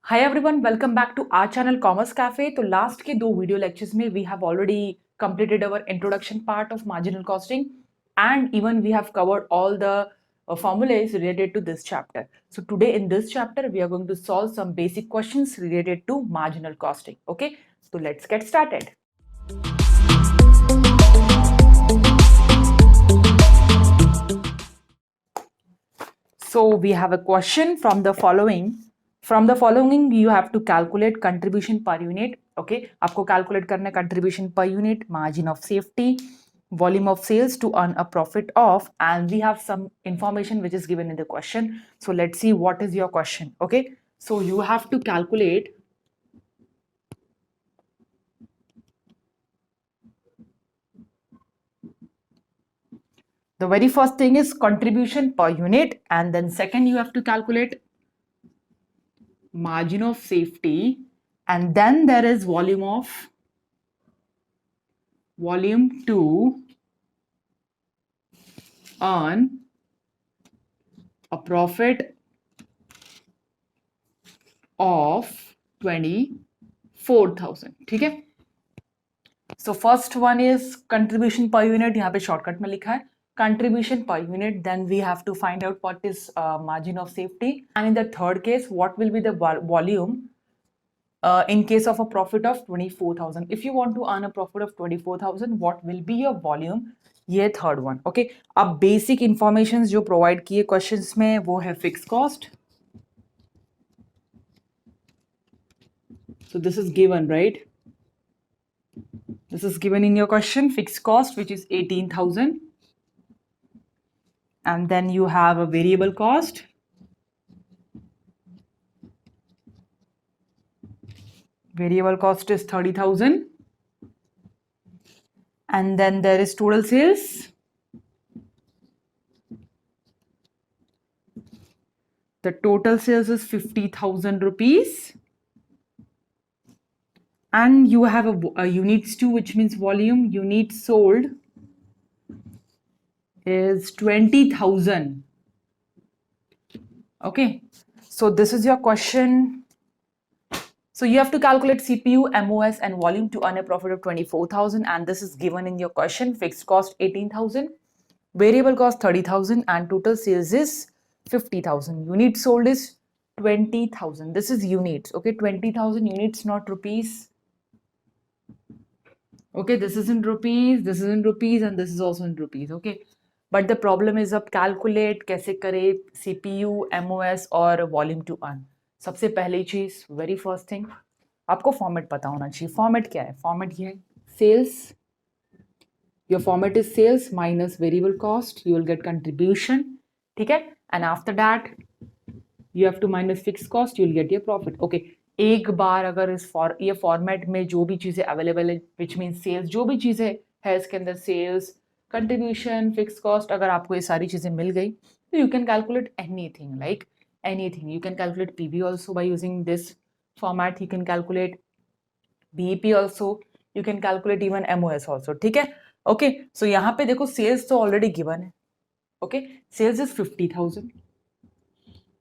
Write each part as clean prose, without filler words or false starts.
Hi everyone, welcome back to our channel Commerce Cafe. तो last के दो video lectures में we have already completed our introduction part of marginal costing and even we have covered all the formulas related to this chapter. So today in this chapter we are going to solve some basic questions related to marginal costing. Okay, so let's get started. So we have a question from the following. From the following, you have to calculate contribution per unit. Okay, आपको calculate करना है contribution per unit, margin of safety, volume of sales to earn a profit of, and we have some information which is given in the question. So let's see what is your question. Okay, so you have to calculate the very first thing is contribution per unit, and then second you have to calculate margin of safety, and then there is volume to earn a profit of 24,000. ठीक है, so first one is contribution per unit. यहाँ पे shortcut में लिखा है contribution per unit. Then we have to find out what is margin of safety, and in the third case what will be the volume in case of a profit of 24,000. If you want to earn a profit of 24,000, what will be your volume? ये third one. Okay, अब basic information जो provide किए questions में वो है fix cost. So this is given, right? This is given in your question, fixed cost, which is 18,000. And then you have a variable cost. Variable cost is 30,000. And then there is total sales. The total sales is 50,000 rupees. And you have a units too, which means volume. Units sold is 20,000. Okay, so this is your question. So you have to calculate CPU, MOS and volume to earn a profit of 24,000, and this is given in your question. Fixed cost 18,000, variable cost 30,000, and total sales is 50,000. Units sold is 20,000. This is units. Okay, 20,000 units, not rupees. Okay, this is in rupees, this is in rupees, and this is also in rupees. Okay, but the problem is अब calculate कैसे करें CPU, MOS और volume to earn. सबसे पहली चीज, very first thing, आपको format पता होना चाहिए. Format क्या है? Format ये है sales. Your format is sales minus variable cost. You will get contribution. ठीक है? And after that, you have to minus fixed cost. You will get your profit. Okay. एक बार अगर ये फॉर्मेट में जो भी चीजें अवेलेबल है, विच मीन सेल्स, जो भी चीजें है इसके अंदर, सेल्स, कंट्रीब्यूशन, फिक्स कॉस्ट, अगर आपको ये सारी चीजें मिल गई तो you can calculate anything, like anything. You can calculate PV also by using this format. You can calculate BEP also. You can calculate even MOS also. ठीक है? ओके, सो यहाँ पे देखो सेल्स तो ऑलरेडी गिवन है. Okay, sales is 50,000,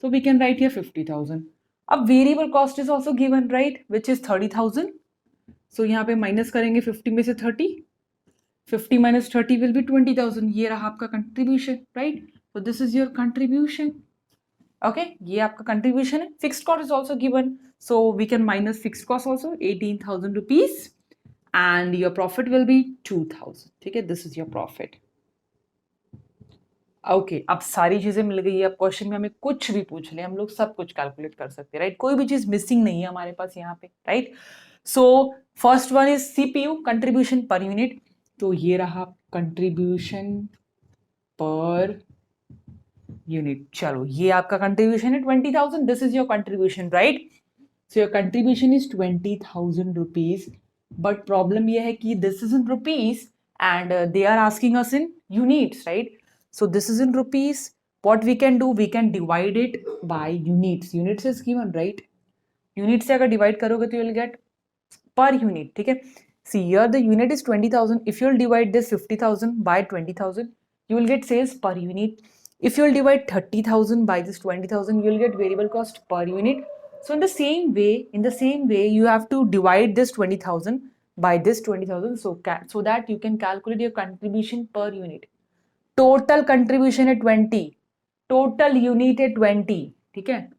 so we can write here 50,000. अब variable cost is also given, right, which is 30,000. So यहाँ पे माइनस करेंगे 50 में से 30. 50 minus 30 will be 20,000. ये रहा आपका contribution, right. So this is your contribution. Okay, ये आपका कंट्रीब्यूशन है. Fixed cost is also given, so we can minus fixed cost also, 18,000 rupees, and your profit will be 2,000. ठीक है, this is your profit. Okay, अब सारी चीजें मिल गई है. अब क्वेश्चन में हमें कुछ भी पूछ ले, हम लोग सब कुछ कैलकुलेट कर सकते हैं, राइट. कोई भी चीज मिसिंग नहीं है हमारे पास यहाँ पे, right. So first one is CPU, contribution per unit. तो ये रहा कंट्रीब्यूशन पर यूनिट. चलो, ये आपका कंट्रीब्यूशन है 20,000. This is your contribution, right. So your contribution is 20,000 rupees. But problem ये है कि this is in rupees and they are asking us in units, right. So this is in rupees. What we can do, we can divide it by units. Units is given, right? Units से अगर divide करोगे तो you will get per unit. ठीक है? See here the unit is 20,000. If you will divide this 50,000 by 20,000, you will get sales per unit. If you will divide 30,000 by this 20,000, you will get variable cost per unit. So in the same way, you have to divide this 20,000 by this 20,000, so that you can calculate your contribution per unit. Total contribution है 20, total unit है 20, ठीक है,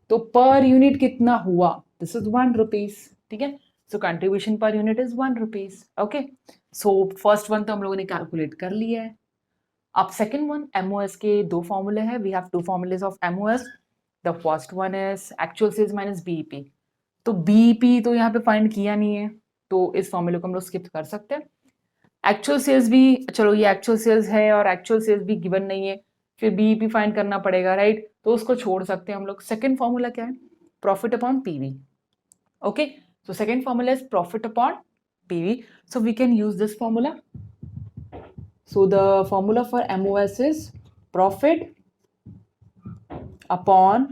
तो per unit कितना हुआ, this is 1 rupees, ठीक है, so contribution per unit is 1 rupees, okay. So first one तो हम लोगों ने कैलकुलेट कर लिया है। अब सेकंड वन, एमओएस के दो फॉर्मूले हैं, we have two formulae of MOS. The first one is actual sales minus BEP. तो बीईपी तो यहाँ पे फाइंड किया नहीं है, तो इस फॉर्मूले को हम लोग स्किप कर सकते हैं। एक्चुअल सेल्स भी, चलो ये एक्चुअल सेल्स है और एक्चुअल सेल्स भी गिवन नहीं है, फिर बीईपी फाइंड करना पड़ेगा, राइट, तो उसको छोड़ सकते हैं हम लोग। सेकंड फॉर्मूला क्या है, profit upon PV, okay. So second formula is profit upon PV, so we can use this formula. So the formula for MOS is profit upon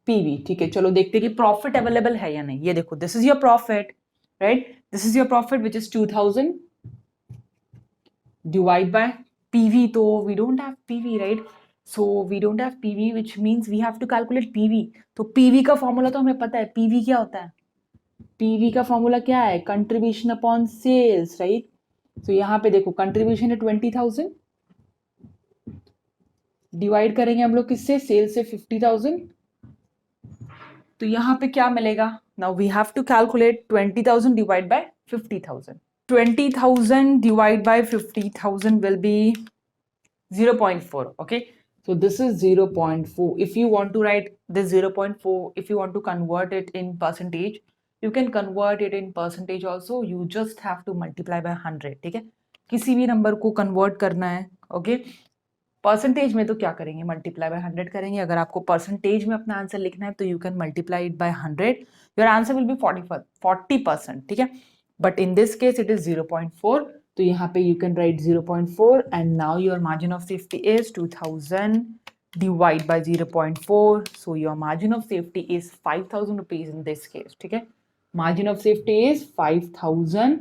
PV, ठीक है। चलो देखते हैं कि प्रॉफिट अवेलेबल है या नहीं। ये देखो, this is your profit, right, this is your profit which is 2000 divide by PV, तो we don't have PV, right, so we don't have PV which means we have to calculate PV। तो PV का formula तो हमें पता है, PV क्या होता है, PV का फॉर्मूला क्या है, कंट्रीब्यूशन अपॉन सेल्स, राइट। तो यहाँ पे देखो कंट्रीब्यूशन है 20,000, डिवाइड करेंगे हम लोग किससे, सेल्स से 50,000, तो यहाँ पे क्या मिलेगा, now we have to calculate 20,000 divide by 50,000। 20,000 divided by 50,000 will be 0.4, okay, so this is 0.4. If you want to write this 0.4, if you want to convert it in percentage, you can convert it in percentage also, you just have to multiply by 100, ठीक है, किसी भी number को convert करना है, okay. Percentage में तो क्या करेंगे, मल्टीप्लाई बाय 100 करेंगे। अगर आपको परसेंटेज में अपना आंसर लिखना है तो you can multiply it by 100, your answer will be 40%, ठीक है, but in this case it is 0.4, तो यहाँ पे you can write 0.4 and now your margin of safety is 2000 divide by 0.4, so your margin of safety is 5,000 rupees in this case, ठीक है, margin of safety is 5,000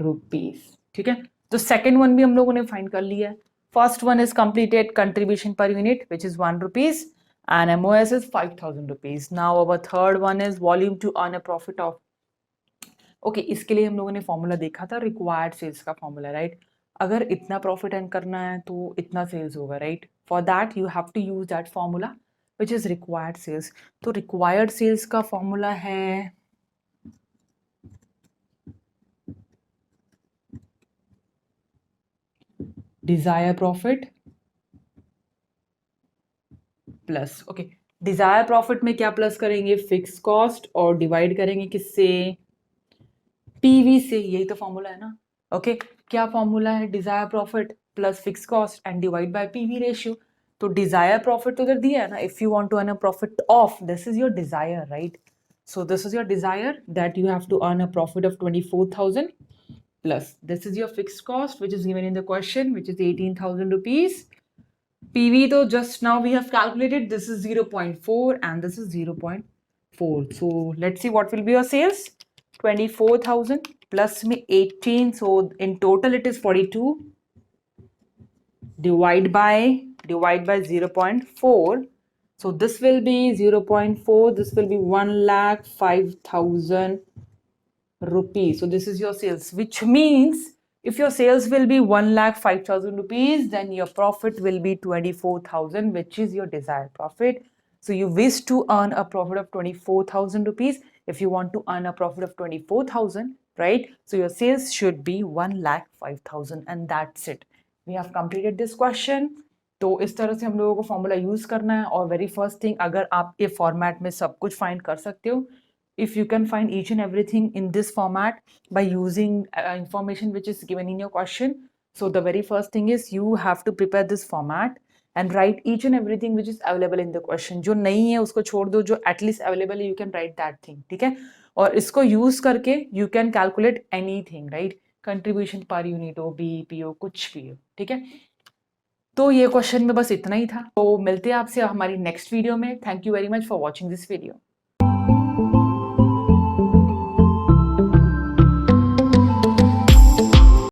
rupees, ठीक है। तो second one भी हम लोगों ने find कर लिया है। First one is completed contribution per unit which is 1 rupees and MOS is 5,000 rupees. Now our third one is volume to earn a profit of, okay इसके लिए हम लोगों ने फॉर्मूला देखा था, रिक्वायर्ड सेल्स का फॉर्मूला, राइट। अगर इतना प्रॉफिट अर्न करना है तो इतना सेल्स होगा, right, for that you have to use that formula which is required sales. तो रिक्वायर्ड सेल्स का फॉर्मूला है desire profit plus, okay, desire profit में क्या प्लस करेंगे, फिक्स कॉस्ट, और डिवाइड करेंगे किससे, पीवी से, यही तो फॉर्मूला है ना, ओके। क्या फॉर्मूला है, desire profit plus fix cost and divide by PV ratio. तो डिजायर प्रॉफिट तो उधर दिया है ना, if you want to earn a profit of, this is your desire, right, so this is your desire that you have to earn a profit of 24,000 plus this is your fix cost which is given in the question which is 18,000 rupees. PV तो just now we have calculated, this is 0.4 and this is 0.4, so let's see what will be your sales, 24,000 plus में 18, so in total it is 42, divide by 0.4, so this will be 0.4, this will be 1,05,000 rupees. So this is your sales, which means if your sales will be 1,05,000 rupees, then your profit will be 24,000, which is your desired profit. So you wish to earn a profit of 24,000 rupees. If you want to earn a profit of 24,000, right? So your sales should be 1,05,000 and that's it. We have completed this question. तो इस तरह से हम लोगों को formula use करना है। और वेरी फर्स्ट थिंग, अगर आप ये फॉर्मेट में सब कुछ फाइंड कर सकते हो, if you can find each and everything in this format by using information which is given in your question, so the very first thing is you have to prepare this format and write each and everything which is available in the question. जो नहीं है उसको छोड़ दो, जो at least available है you can write that thing, ठीक है। और इसको यूज करके you can calculate anything, right, contribution per unit हो, BEP हो, कुछ भी हो, ठीक है। तो ये क्वेश्चन में बस इतना ही था। तो मिलते हैं आपसे हमारी नेक्स्ट वीडियो में। Thank you very much for watching this video.